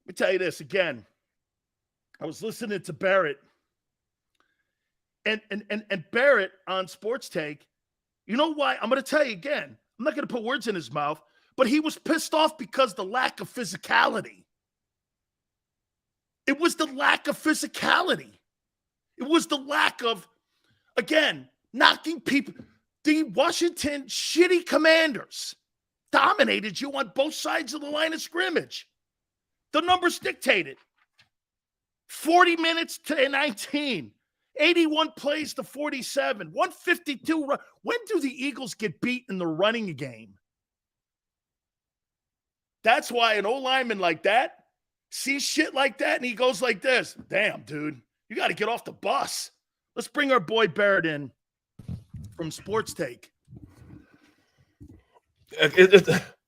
Let me tell you this again. I was listening to Barrett, and Barrett on Sports Take. You know why? I'm going to tell you again. I'm not going to put words in his mouth, but he was pissed off because the lack of physicality. It was the lack of physicality. It was the lack of, again, knocking people. The Washington shitty Commanders dominated you on both sides of the line of scrimmage. The numbers dictated. 40 minutes to 19. 81 plays to 47. 152. When do the Eagles get beat in the running game? That's why an O-lineman like that sees shit like that and he goes like this. Damn, dude. You got to get off the bus. Let's bring our boy Barrett in from Sports Take.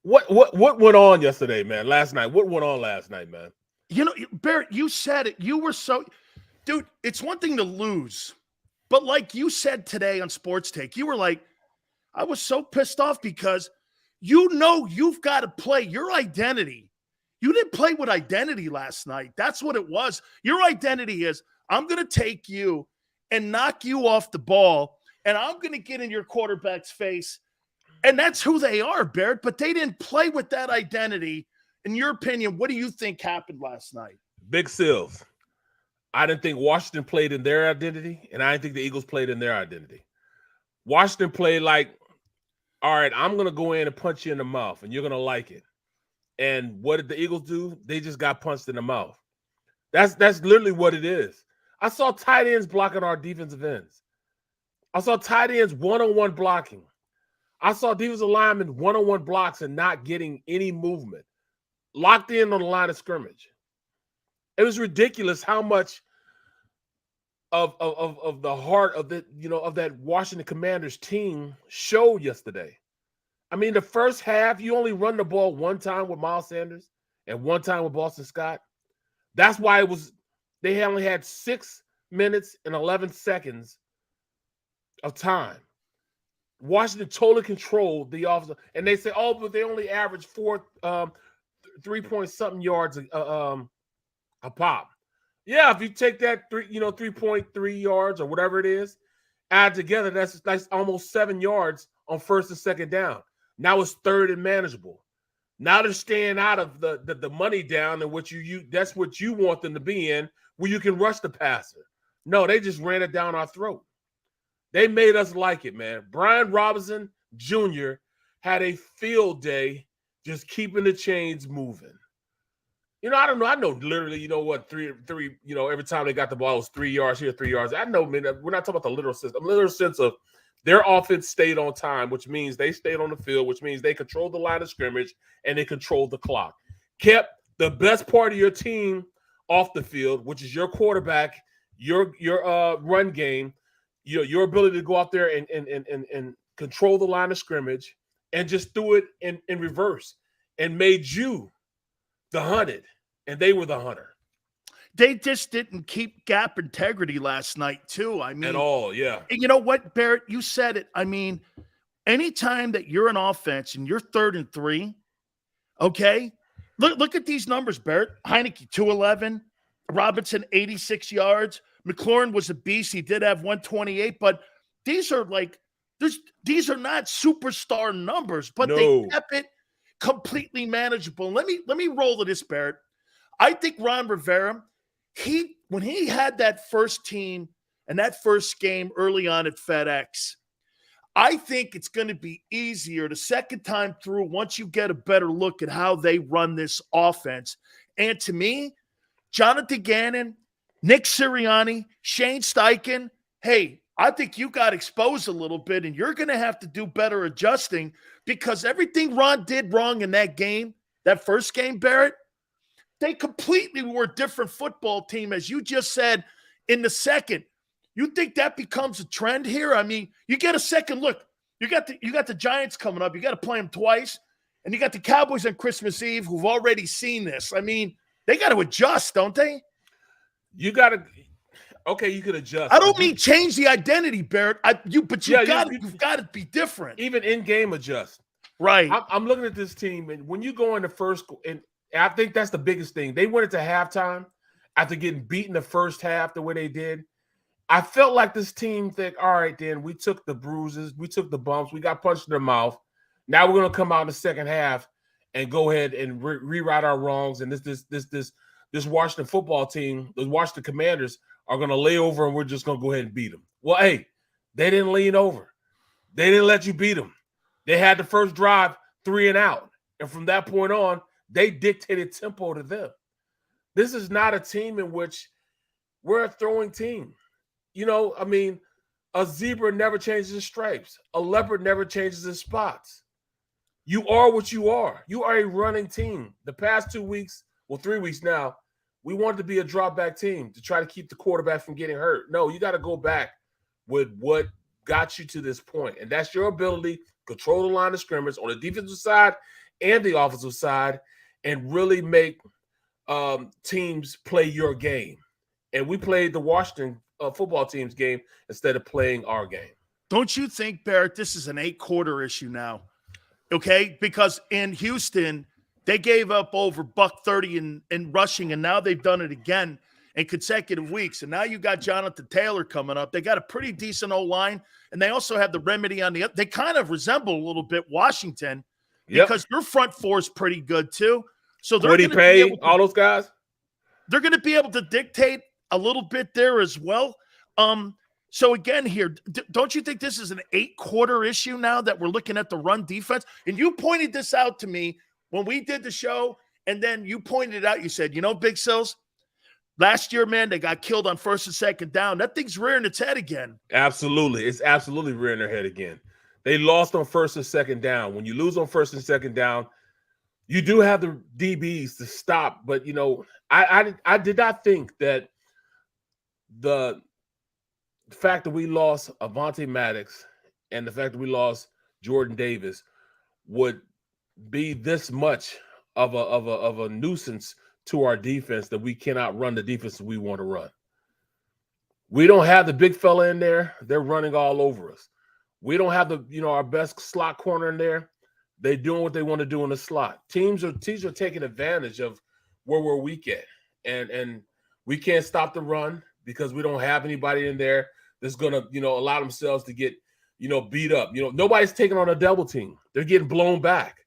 What went on yesterday, man? Last night. What went on last night, man? You know, Barrett, you said it. You were so – dude, it's one thing to lose. But like you said today on Sports Take, you were like, I was so pissed off because you know you've got to play your identity. You didn't play with identity last night. That's what it was. Your identity is, I'm going to take you and knock you off the ball, and I'm going to get in your quarterback's face. And that's who they are, Barrett. But they didn't play with that identity. In your opinion, what do you think happened last night? Big Sills. I didn't think Washington played in their identity, and I didn't think the Eagles played in their identity. Washington played like, all right, I'm going to go in and punch you in the mouth, and you're going to like it. And what did the Eagles do? They just got punched in the mouth. That's literally what it is. I saw tight ends blocking our defensive ends. I saw tight ends one-on-one blocking. I saw defensive linemen one-on-one blocks and not getting any movement. Locked in on the line of scrimmage. It was ridiculous how much of the heart of the of that Washington Commanders team showed yesterday. I mean, the first half, you only run the ball one time with Miles Sanders and one time with Boston Scott. That's why they only had 6 minutes and 11 seconds of time. Washington totally controlled the offense. And they say, oh, but they only averaged 3-point-something yards a pop. Yeah, if you take that 3.3 yards or whatever it is, add together, that's almost 7 yards on first and second down. Now it's third and manageable. Now they're staying out of the money down and what that's what you want them to be in, where you can rush the passer. No, they just ran it down our throat. They made us like it, man. Brian Robinson Jr. had a field day just keeping the chains moving. I don't know. I know literally, three, every time they got the ball, it was 3 yards here, 3 yards. I know, man, we're not talking about the literal sense. The literal sense of their offense stayed on time, which means they stayed on the field, which means they controlled the line of scrimmage and they controlled the clock. Kept the best part of your team off the field, which is your quarterback, your run game, your ability to go out there and control the line of scrimmage, and just threw it in reverse and made you the hunted, and they were the hunter. They just didn't keep gap integrity last night, too. I mean, at all, yeah. And you know what, Barrett? You said it. I mean, anytime that you're an offense and you're 3rd and 3, okay? Look at these numbers, Barrett. Heineke, 211. Robinson, 86 yards. McLaurin was a beast. He did have 128, but these are these are not superstar numbers, but they kept it completely manageable. Let me roll to this, Barrett. I think Ron Rivera, when he had that first team and that first game early on at FedEx, I think it's going to be easier the second time through once you get a better look at how they run this offense. And to me, Jonathan Gannon, Nick Sirianni, Shane Steichen, hey, I think you got exposed a little bit, and you're going to have to do better adjusting because everything Ron did wrong in that game, that first game, Barrett, they completely were a different football team, as you just said in the second. You think that becomes a trend here? I mean, you get a second look. You got the Giants coming up. You got to play them twice, and you got the Cowboys on Christmas Eve who've already seen this. I mean, they got to adjust, don't they? You got to. Okay, you could adjust. I don't mean change the identity, Barrett. You've got to be different. Even in game adjust. Right. I'm looking at this team, and when you go in the first, and And I think that's the biggest thing. They went into halftime after getting beaten the first half the way they did. I felt like this team think, all right, then we took the bruises, we took the bumps, we got punched in the mouth. Now we're going to come out in the second half and go ahead and rewrite our wrongs. And this Washington football team, the Washington Commanders, are going to lay over and we're just going to go ahead and beat them. Well, hey, they didn't lean over. They didn't let you beat them. They had the first drive 3 and out. And from that point on, they dictated tempo to them. This is not a team in which we're a throwing team. You know, I mean, a zebra never changes its stripes. A leopard never changes its spots. You are what you are. You are a running team. The past 2 weeks, well, 3 weeks now, we wanted to be a drop back team to try to keep the quarterback from getting hurt. No, you got to go back with what got you to this point. And that's your ability to control the line of scrimmage on the defensive side and the offensive side and really make teams play your game. And we played the Washington football team's game instead of playing our game. Don't you think, Barrett, this is an 8-quarter issue now? Okay? Because in Houston, they gave up over $130 in rushing, and now they've done it again in consecutive weeks. And now you got Jonathan Taylor coming up. They got a pretty decent O-line, and they also have the remedy on the other. They kind of resemble a little bit Washington because your front four is pretty good too. So they're going to pay all those guys. They're going to be able to dictate a little bit there as well. So again here, don't you think this is an 8-quarter issue now that we're looking at the run defense? And you pointed this out to me when we did the show, and then you pointed it out. You said, you know, Big Sills, last year, man, they got killed on first and second down. That thing's rearing its head again. Absolutely. It's absolutely rearing their head again. They lost on first and second down. When you lose on first and second down, you do have the DBs to stop. But, you know, I did not think that the fact that we lost Avonte Maddox and the fact that we lost Jordan Davis would be this much of a nuisance to our defense that we cannot run the defense that we want to run. We don't have the big fella in there. They're running all over us. We don't have our best slot corner in there. They're doing what they want to do in the slot. Teams are taking advantage of where we're weak at. And we can't stop the run because we don't have anybody in there that's going to, allow themselves to get, beat up. Nobody's taking on a double team. They're getting blown back.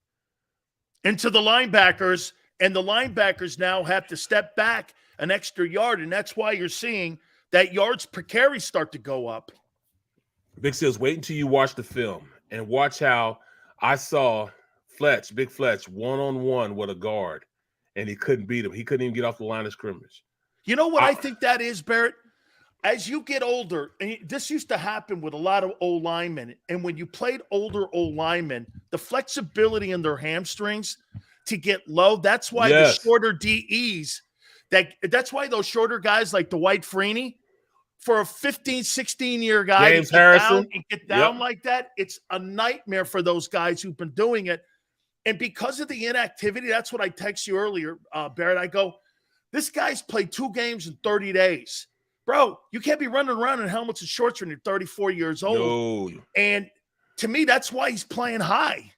Into the linebackers, and the linebackers now have to step back an extra yard, and that's why you're seeing that yards per carry start to go up. Big Sills, wait until you watch the film and watch how I saw Big Fletch, one-on-one with a guard, and he couldn't beat him. He couldn't even get off the line of scrimmage. You know what I think that is, Barrett? As you get older, and this used to happen with a lot of O-linemen, and when you played older O-linemen, the flexibility in their hamstrings to get low, that's why the shorter DEs, that's why those shorter guys like Dwight Freeney, for a 15, 16-year guy James Harrison get down like that, it's a nightmare for those guys who've been doing it. And because of the inactivity, that's what I text you earlier, Barrett. I go, this guy's played 2 games in 30 days. Bro, you can't be running around in helmets and shorts when you're 34 years old. No. And to me, that's why he's playing high.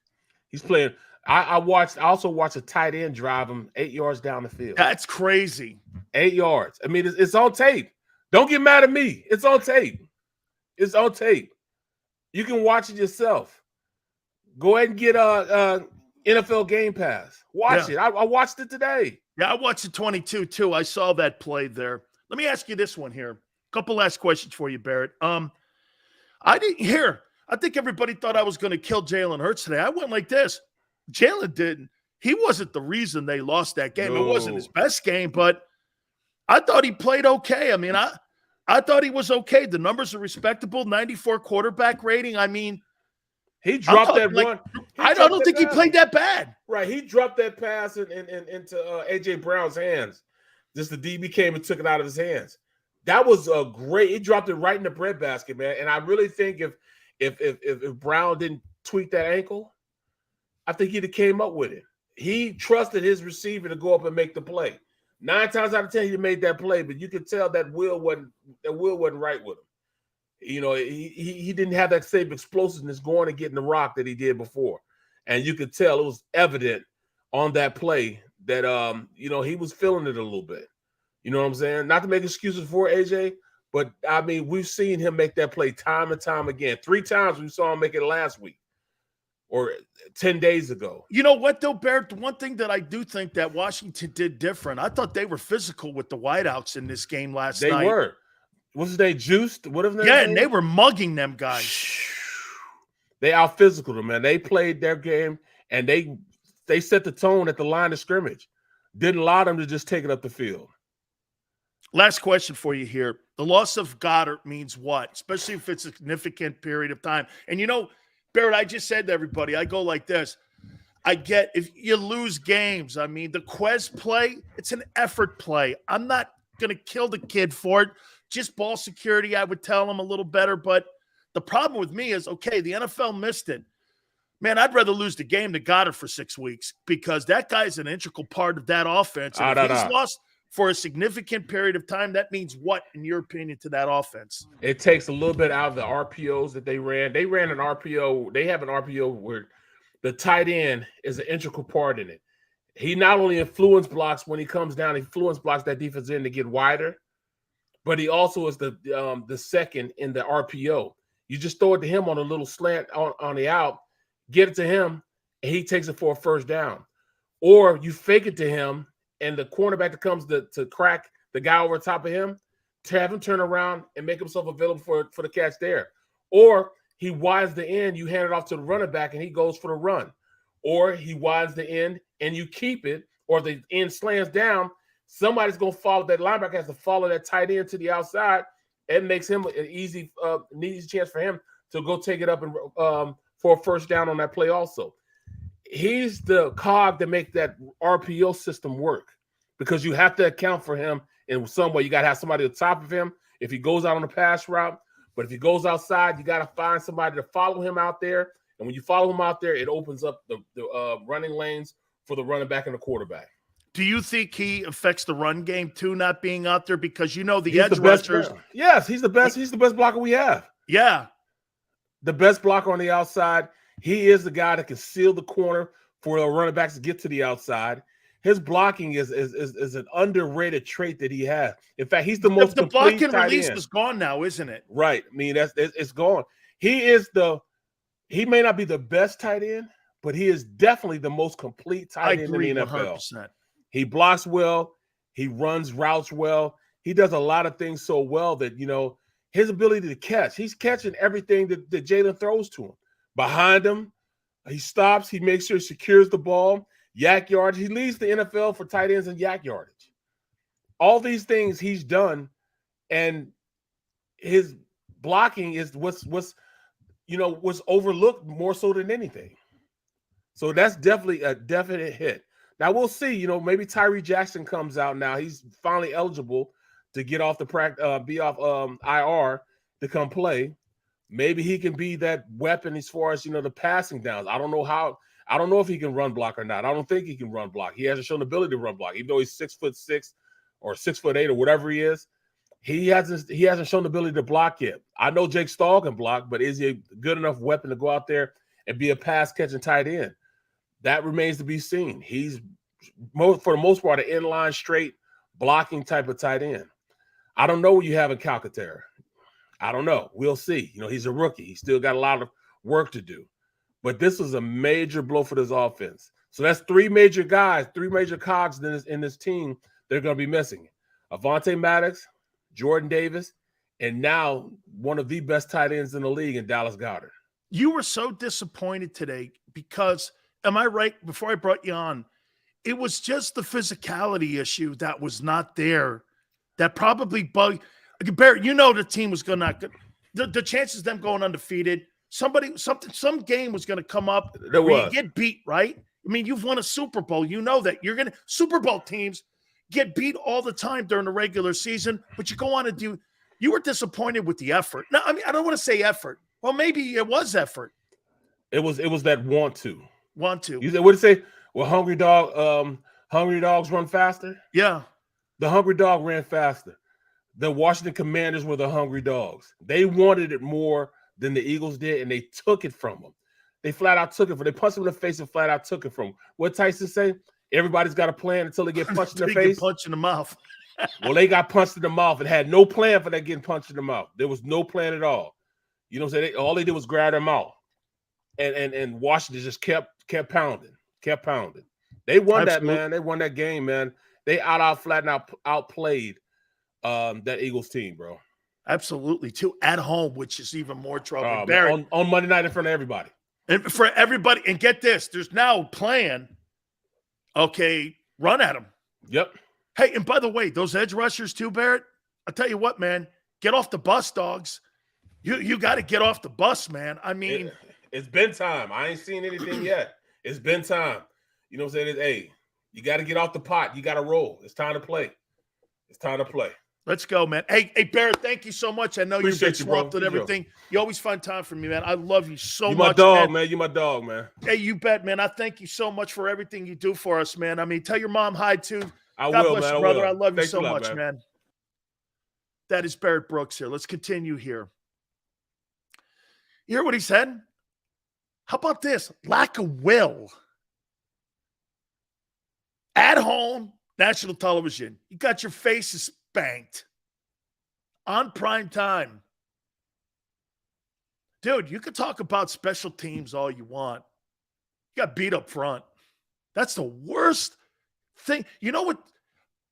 He's playing. I also watched a tight end drive him 8 yards down the field. That's crazy. 8 yards. I mean, it's on tape. Don't get mad at me. It's on tape. It's on tape. You can watch it yourself. Go ahead and get a NFL Game Pass. Watch it. I watched it today. Yeah, I watched it 22 too. I saw that play there. Let me ask you this one here. A couple last questions for you, Barrett. I think everybody thought I was going to kill Jalen Hurts today. I went like this. Jalen didn't. He wasn't the reason they lost that game. No. It wasn't his best game, but I thought he played okay. I mean, I thought he was okay. The numbers are respectable. 94 quarterback rating. I mean, he dropped that one. I don't think he played that bad. Right. He dropped that pass into A.J. Brown's hands. Just the DB came and took it out of his hands. That was a great. He dropped it right in the breadbasket, man. And I really think if Brown didn't tweak that ankle, I think he'd have came up with it. He trusted his receiver to go up and make the play. 9 times out of 10, he made that play, but you could tell that will wasn't right with him. He didn't have that same explosiveness going and getting the rock that he did before. And you could tell it was evident on that play that he was feeling it a little bit. You know what I'm saying? Not to make excuses for AJ, but I mean, we've seen him make that play time and time again. 3 times we saw him make it last week or 10 days ago. You know what, though, Barrett? One thing that I do think that Washington did different, I thought they were physical with the wideouts in this game last night. They were. What's his name? Juiced? Whatever. Yeah, and they were mugging them guys. They out physical them, man. They played their game, and they set the tone at the line of scrimmage. Didn't allow them to just take it up the field. Last question for you here. The loss of Goddard means what? Especially if it's a significant period of time. And Barrett, I just said to everybody, I go like this. I get if you lose games. I mean, the Quez play, it's an effort play. I'm not going to kill the kid for it. Just ball security, I would tell him a little better. But the problem with me is, okay, the NFL missed it. Man, I'd rather lose the game than Goddard for 6 weeks because that guy's an integral part of that offense. And if he's lost for a significant period of time, that means what, in your opinion, to that offense? It takes a little bit out of the RPOs that they ran. They ran an RPO. They have an RPO where the tight end is an integral part in it. He not only influence blocks when he comes down, he influence blocks that defense in to get wider, but he also is the second in the RPO. You just throw it to him on a little slant on the out, get it to him, and he takes it for a first down. Or you fake it to him, and the cornerback that comes to crack the guy over top of him, to have him turn around and make himself available for the catch there. Or he widens the end, you hand it off to the running back, and he goes for the run. Or he widens the end, and you keep it, or the end slams down. Somebody's going to follow, that linebacker has to follow that tight end to the outside. It makes him an easy chance for him to go take it up and for a first down on that play also. He's the cog to make that RPO system work because you have to account for him in some way. You got to have somebody at the top of him if he goes out on a pass route. But if he goes outside, you got to find somebody to follow him out there. And when you follow him out there, it opens up the running lanes for the running back and the quarterback. Do you think he affects the run game too, not being out there? Because the edge rushers. Yes, he's the best. He's the best blocker we have. Yeah. The best blocker on the outside. He is the guy that can seal the corner for the running backs to get to the outside. His blocking is an underrated trait that he has. In fact, he's the most the complete block and tight release end. is gone now, isn't it? Right. I mean, it's gone. He may not be the best tight end, but he is definitely the most complete tight end in the NFL. 100%. He blocks well. He runs routes well. He does a lot of things so well that, his ability to catch, he's catching everything that Jalen throws to him. Behind him, he stops. He makes sure he secures the ball. Yak yardage. He leads the NFL for tight ends and yak yardage. All these things he's done, and his blocking is what's overlooked more so than anything. So that's definitely a definite hit. Now we'll see. Maybe Tyree Jackson comes out now. He's finally eligible to get off be off IR to come play. Maybe he can be that weapon as far as the passing downs. I don't know if he can run block or not. I don't think he can run block. He hasn't shown the ability to run block, even though he's 6'6" or 6'8" or whatever he is. He hasn't shown the ability to block yet. I know Jake Stahl can block, but is he a good enough weapon to go out there and be a pass catching tight end? That remains to be seen. He's for the most part an inline straight blocking type of tight end. I don't know what you have in Calcaterra. I don't know. We'll see. He's a rookie. He's still got a lot of work to do. But this was a major blow for this offense. So that's 3 major guys, 3 major cogs in this team they're going to be missing. Avonte Maddox, Jordan Davis, and now one of the best tight ends in the league in Dallas Goedert. You were so disappointed today because, am I right, before I brought you on, it was just the physicality issue that was not there that probably bugged. Barrett, the team was going to – the chances of them going undefeated, some game was going to come up where you get beat, right? I mean, you've won a Super Bowl. You know that. Super Bowl teams get beat all the time during the regular season, but you go on and do – you were disappointed with the effort. No, I mean, I don't want to say effort. Well, maybe it was effort. It was that want to. Want to. You said, what did you say? Well, hungry dogs run faster? Yeah. The hungry dog ran faster. The Washington Commanders were the hungry dogs. They wanted it more than the Eagles did, and they took it from them. They flat out took it from them. They punched him in the face and flat out took it from them. What Tyson say? Everybody's got a plan until they get punched in the face. Punched in the mouth. Well, they got punched in the mouth and had no plan for that getting punched in the mouth. There was no plan at all. You know what I'm saying? All they did was grab their mouth. And Washington just kept pounding. They won that, man. They won that game, man. They flat and outplayed that Eagles team, bro. Absolutely, too. At home, which is even more trouble. On Monday night in front of everybody. And for everybody, and get this, there's now a plan. Okay, run at them. Yep. Hey, and by the way, those edge rushers too, Barrett, I'll tell you what, man, get off the bus, dogs. You got to get off the bus, man. I mean. It's been time. I ain't seen anything yet. It's been time. You know what I'm saying? Hey, you got to get off the pot. You got to roll. It's time to play. Let's go, man. Hey, Barrett, thank you so much. I know you've been swamped with everything. You always find time for me, man. I love you so much. You my dog, man. You my dog, man. Hey, you bet, man. I thank you so much for everything you do for us, man. I mean, tell your mom hi, too. God bless man. you, brother. I love you Thanks so lot, much, man. That is Barrett Brooks here. Let's continue here. You hear what he said? How about this? Lack of will. At home, national television. You got your faces spanked. On prime time. Dude, you can talk about special teams all you want. You got beat up front. That's the worst thing. You know what?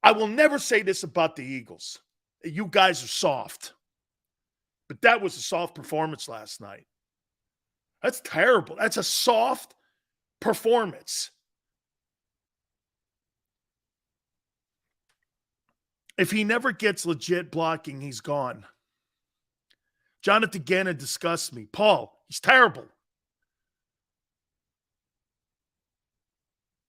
I will never say this about the Eagles. You guys are soft. But that was a soft performance last night. That's terrible. That's a soft performance. If he never gets legit blocking, he's gone. Jonathan Gannon disgusts me. Paul, he's terrible.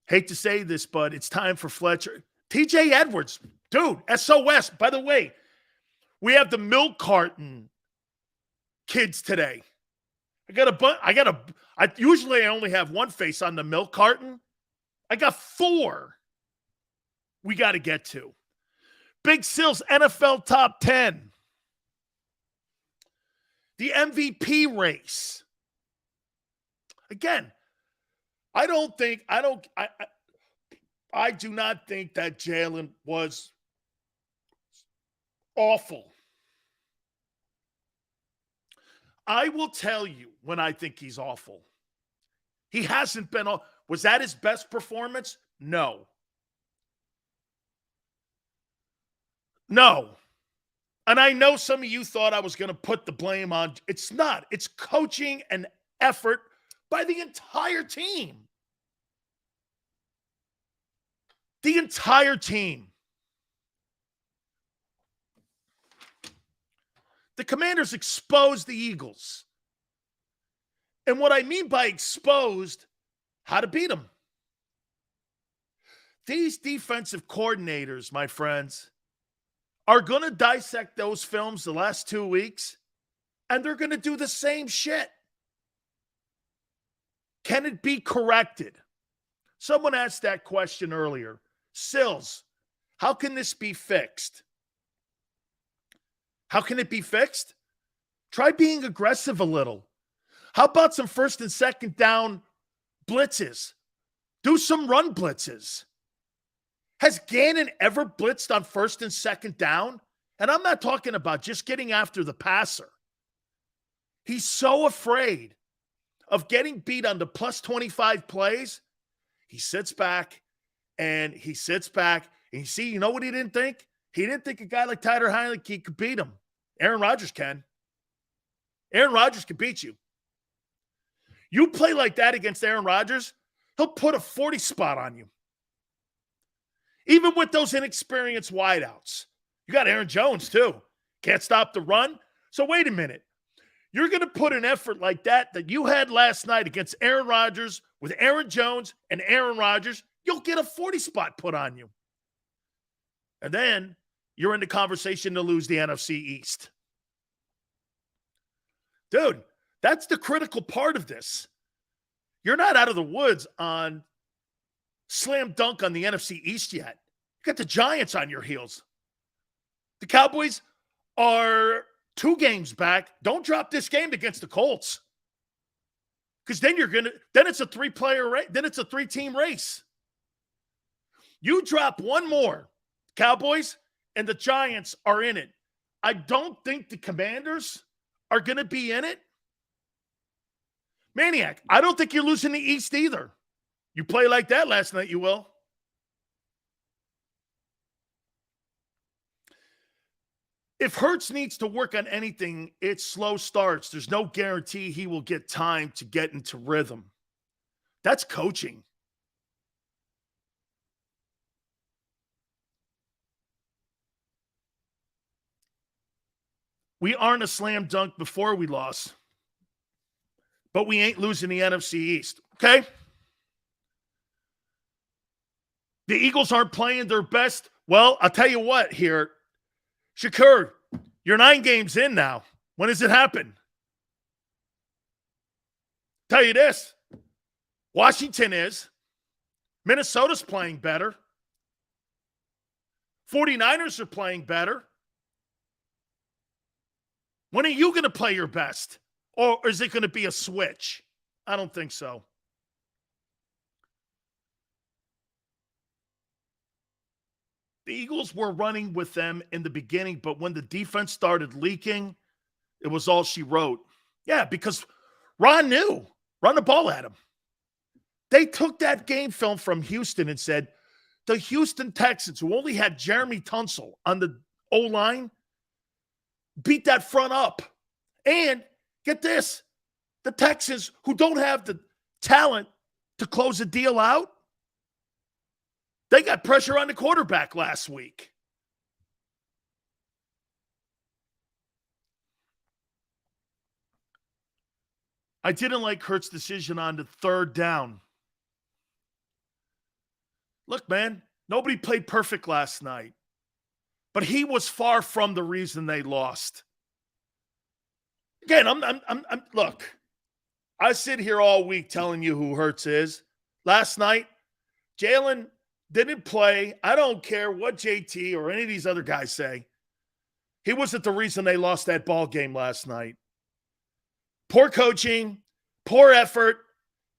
Hate to say this, but it's time for Fletcher. TJ Edwards, dude, SOS. By the way, we have the milk carton kids today. Usually I only have one face on the milk carton. I got 4 we got to get to. Big Sil's NFL top 10. The MVP race. Again, I do not think that Jalen was awful. I will tell you when I think he's awful. He hasn't been. Was that his best performance? No. And I know some of you thought I was going to put the blame on. It's not. It's coaching and effort by the entire team. The entire team. The Commanders exposed the Eagles. And what I mean by exposed, how to beat them. These defensive coordinators, my friends, are going to dissect those films the last 2 weeks, and they're going to do the same shit. Can it be corrected? Someone asked that question earlier. Sills, how can this be fixed? How can it be fixed? Try being aggressive a little. How about some first and second down blitzes? Do some run blitzes. Has Gannon ever blitzed on first and second down? And I'm not talking about just getting after the passer. He's so afraid of getting beat on the plus 25 plays. He sits back and you see, you know what he didn't think? He didn't think a guy like Tyler Heineke could beat him. Aaron Rodgers can. Aaron Rodgers can beat you. You play like that against Aaron Rodgers, he'll put a 40 spot on you. Even with those inexperienced wideouts. You got Aaron Jones, too. Can't stop the run. So wait a minute. You're going to put an effort like that you had last night against Aaron Rodgers with Aaron Jones and Aaron Rodgers, you'll get a 40 spot put on you. And then you're in the conversation to lose the NFC East. Dude, that's the critical part of this. You're not out of the woods on slam dunk on the NFC East yet. You got the Giants on your heels. The Cowboys are 2 games back. Don't drop this game against the Colts. Because then it's a 3-player race. Then it's a 3-team race. You drop one more, Cowboys, and the Giants are in it. I don't think the Commanders are going to be in it. Maniac, I don't think you're losing the East either. You play like that last night, you will. If Hurts needs to work on anything, it's slow starts. There's no guarantee he will get time to get into rhythm. That's coaching. We aren't a slam dunk before we lost, but we ain't losing the NFC East, okay? The Eagles aren't playing their best. Well, I'll tell you what here. Shakur, you're 9 games in now. When does it happen? Tell you this. Washington is. Minnesota's playing better. 49ers are playing better. When are you going to play your best? Or is it going to be a switch? I don't think so. The Eagles were running with them in the beginning, but when the defense started leaking, it was all she wrote. Yeah, because Ron knew. Run the ball at him. They took that game film from Houston and said, the Houston Texans, who only had Jeremy Tunsil on the O-line, beat that front up. And get this, the Texans, who don't have the talent to close the deal out, they got pressure on the quarterback last week. I didn't like Hurts' decision on the 3rd down. Look, man, nobody played perfect last night. But he was far from the reason they lost. Again, look, I sit here all week telling you who Hurts is. Last night, Jalen didn't play. I don't care what JT or any of these other guys say. He wasn't the reason they lost that ball game last night. Poor coaching, poor effort,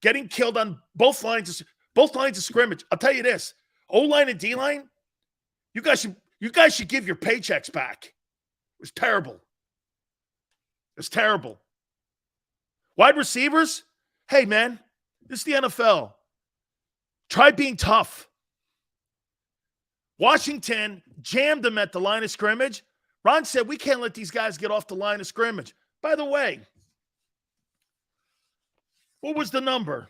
getting killed on both lines of scrimmage. I'll tell you this: O-line and D-line, you guys should give your paychecks back. It was terrible. It's terrible. Wide receivers, hey man, this is the NFL. Try being tough. Washington jammed them at the line of scrimmage. Ron said, we can't let these guys get off the line of scrimmage. By the way, what was the number?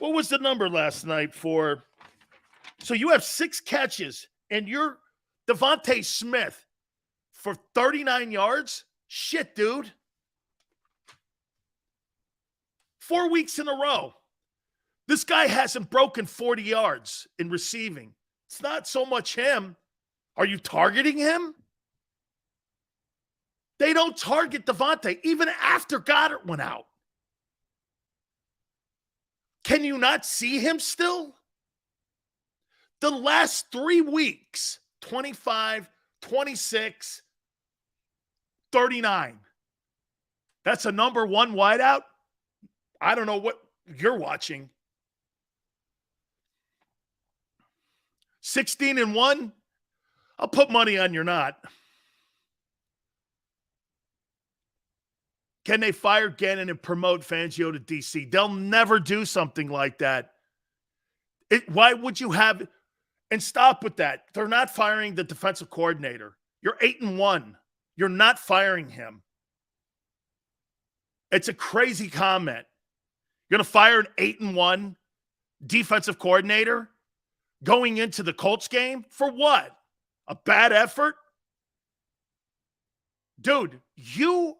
What was the number last night for? So you have 6 catches and you're Devonta Smith for 39 yards? Shit, dude. 4 weeks in a row. This guy hasn't broken 40 yards in receiving. It's not so much him. Are you targeting him? They don't target Devonta even after Goddard went out. Can you not see him still? The last 3 weeks, 25, 26, 39. That's a number 1 wideout. I don't know what you're watching. 16-1. I'll put money on you're not. Can they fire Gannon and promote Fangio to DC? They'll never do something like that. Why would you have – and stop with that. They're not firing the defensive coordinator. You're 8-1. You're not firing him. It's a crazy comment. You're going to fire an 8-1 defensive coordinator going into the Colts game? For what? A bad effort? Dude, you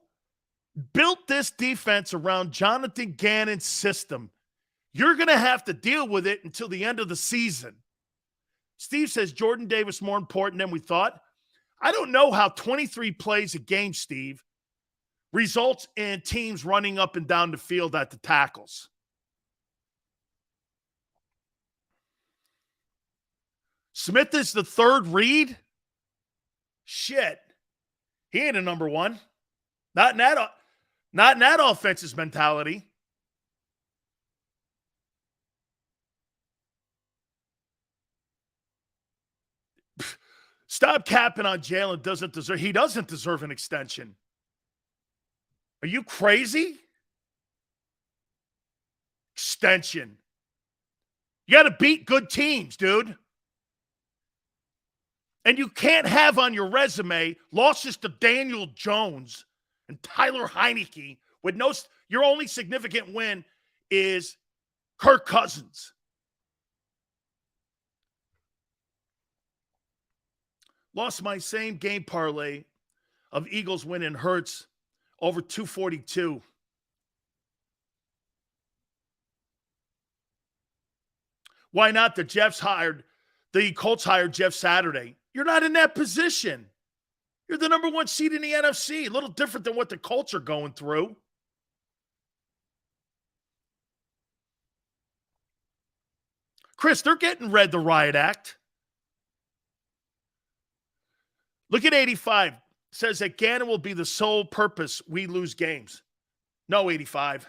built this defense around Jonathan Gannon's system. You're going to have to deal with it until the end of the season. Steve says Jordan Davis more important than we thought. I don't know how 23 plays a game, Steve, results in teams running up and down the field at the tackles. Smith is the 3rd read? Shit. He ain't a number 1. Not in that offense's mentality. Stop capping on Jalen. He doesn't deserve an extension. Are you crazy? Extension. You got to beat good teams, dude. And you can't have on your resume losses to Daniel Jones and Tyler Heineke with your only significant win is Kirk Cousins. Lost my same game parlay of Eagles winning Hurts over 242. Why not? The Colts hired Jeff Saturday. You're not in that position. You're the number one seed in the NFC. A little different than what the Colts are going through. Chris, they're getting read the riot act. Look at 85. Says that Gannon will be the sole purpose we lose games. No, 85.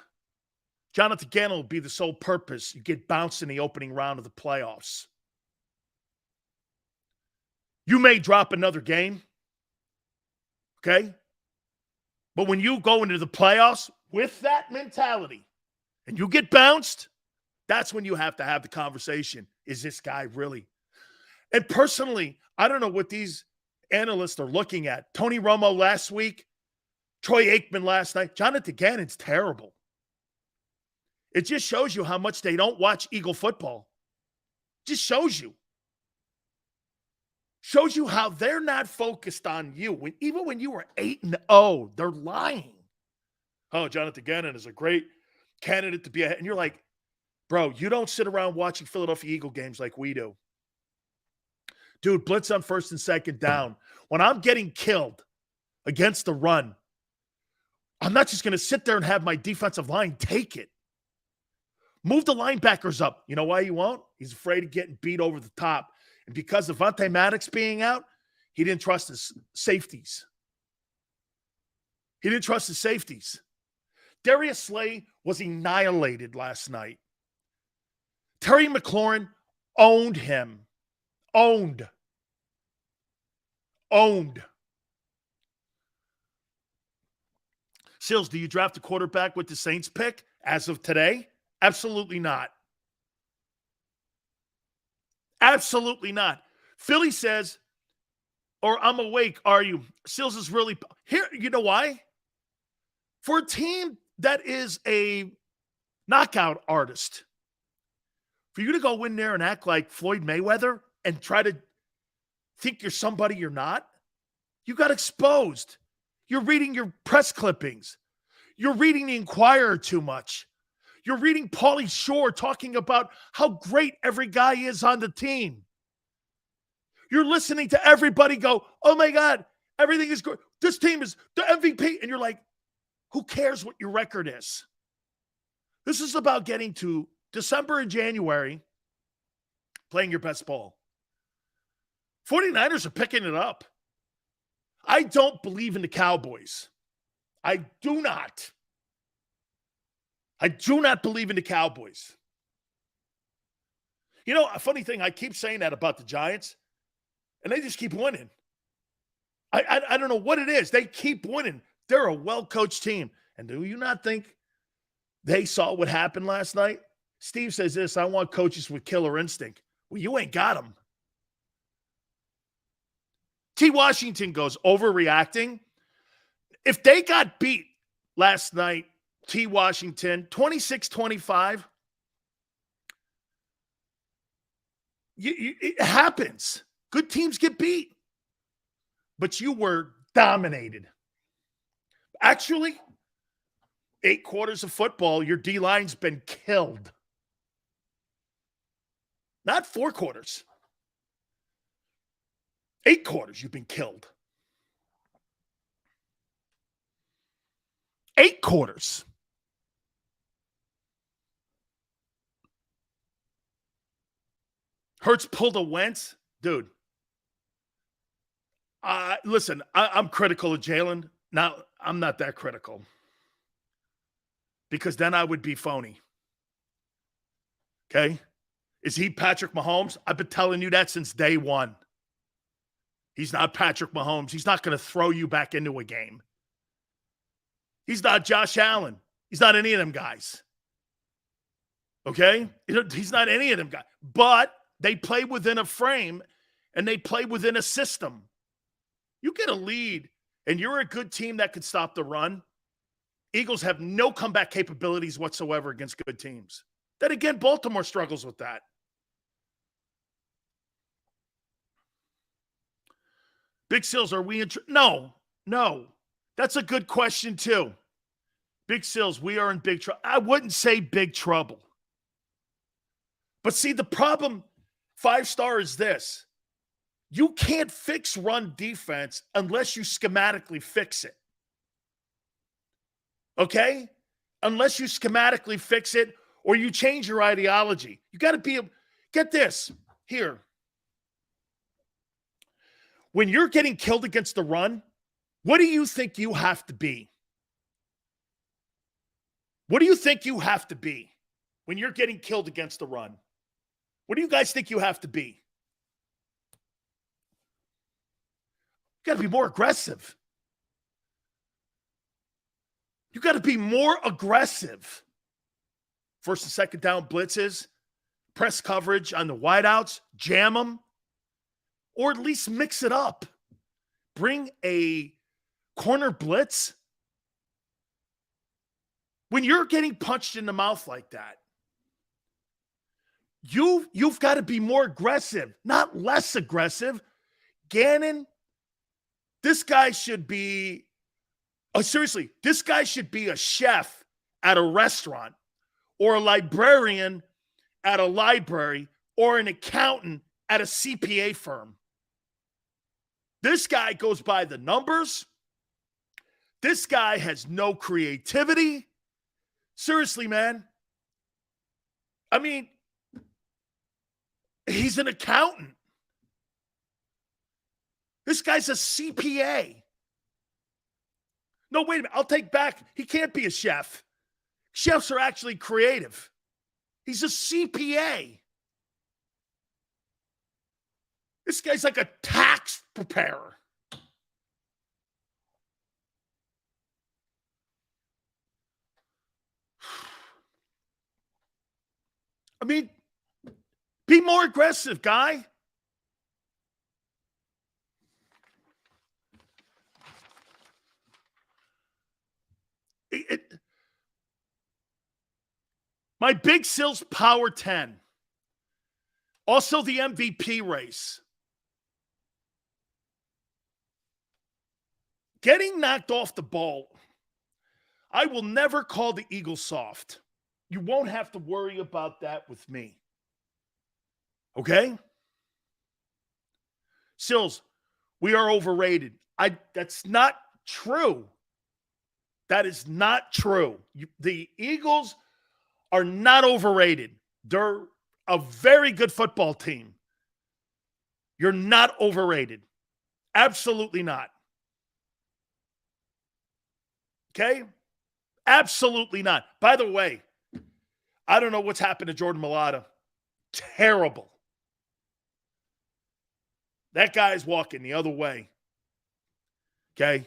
Jonathan Gannon will be the sole purpose you get bounced in the opening round of the playoffs. You may drop another game, okay? But when you go into the playoffs with that mentality and you get bounced, that's when you have to have the conversation. Is this guy really? And personally, I don't know what these analysts are looking at. Tony Romo last week, Troy Aikman last night. Jonathan Gannon's terrible. It just shows you how much they don't watch Eagle football. Just shows you. Shows you how they're not focused on you. Even when you were 8-0, they're lying. Oh, Jonathan Gannon is a great candidate to be ahead. And you're like, bro, you don't sit around watching Philadelphia Eagle games like we do. Dude, blitz on first and second down. When I'm getting killed against the run, I'm not just going to sit there and have my defensive line take it. Move the linebackers up. You know why he won't? He's afraid of getting beat over the top. And because of Devonta Maddox being out, he didn't trust his safeties. Darius Slay was annihilated last night. Terry McLaurin owned him. Owned. Sills, do you draft a quarterback with the Saints pick as of today? Absolutely not. Absolutely not. Philly says, or I'm awake, are you? Sills is really here. You know why? For a team that is a knockout artist, for you to go in there and act like Floyd Mayweather and try to think you're somebody you're not, you got exposed. You're reading your press clippings. You're reading the Inquirer too much. You're reading Pauly Shore talking about how great every guy is on the team. You're listening to everybody go, oh my God, everything is good. This team is the MVP. And you're like, who cares what your record is? This is about getting to December and January, playing your best ball. 49ers are picking it up. I don't believe in the Cowboys. I do not believe in the Cowboys. You know, a funny thing, I keep saying that about the Giants, and they just keep winning. I don't know what it is. They keep winning. They're a well-coached team. And do you not think they saw what happened last night? Steve says this, I want coaches with killer instinct. Well, you ain't got them. T. Washington goes, overreacting. If they got beat last night, T. Washington, 26-25, it happens. Good teams get beat. But you were dominated. Actually, 8 quarters of football, your D-line's been killed. Not 4 quarters. 8 quarters, you've been killed. 8 quarters. Hurts pulled a Wentz. Dude. Listen, I'm critical of Jalen. Now, I'm not that critical. Because then I would be phony. Okay? Is he Patrick Mahomes? I've been telling you that since day one. He's not Patrick Mahomes. He's not going to throw you back into a game. He's not Josh Allen. He's not any of them guys. Okay? He's not any of them guys. But they play within a frame and they play within a system. You get a lead and you're a good team that could stop the run. Eagles have no comeback capabilities whatsoever against good teams. Then again, Baltimore struggles with that. Big Sills, are we in? No. That's a good question too. Big Sills, we are in big trouble. I wouldn't say big trouble. But see, the problem, 5-star, is this. You can't fix run defense unless you schematically fix it. Okay? Unless you schematically fix it or you change your ideology. You got to be, get this, here. When you're getting killed against the run, what do you think you have to be? What do you think you have to be when you're getting killed against the run? What do you guys think you have to be? You got to be more aggressive. You got to be more aggressive. First and second down blitzes, press coverage on the wideouts, jam them, or at least mix it up. Bring a corner blitz. When you're getting punched in the mouth like that, you've got to be more aggressive, not less aggressive. Gannon, this guy should be, seriously, this guy should be a chef at a restaurant or a librarian at a library or an accountant at a CPA firm. This guy goes by the numbers. This guy has no creativity. Seriously, man. I mean, he's an accountant. This guy's a CPA. No, wait a minute. I'll take back. He can't be a chef. Chefs are actually creative. He's a CPA. This guy's like a tax preparer. I mean, be more aggressive, guy. My Big Sills Power 10. Also the MVP race. Getting knocked off the ball. I will never call the Eagles soft. You won't have to worry about that with me. Okay? Sills, we are overrated. That's not true. That is not true. The Eagles are not overrated. They're a very good football team. You're not overrated. Absolutely not. Okay? Absolutely not. By the way, I don't know what's happened to Jordan Mailata. Terrible. That guy's walking the other way. Okay?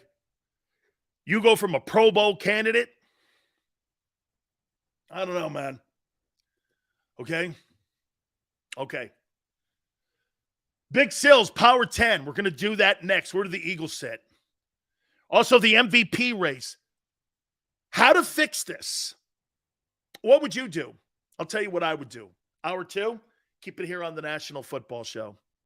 You go from a Pro Bowl candidate. I don't know, man. Okay? Okay. Big Sills, Power 10. We're going to do that next. Where do the Eagles sit? Also, the MVP race. How to fix this? What would you do? I'll tell you what I would do. Hour 2, keep it here on the National Football Show.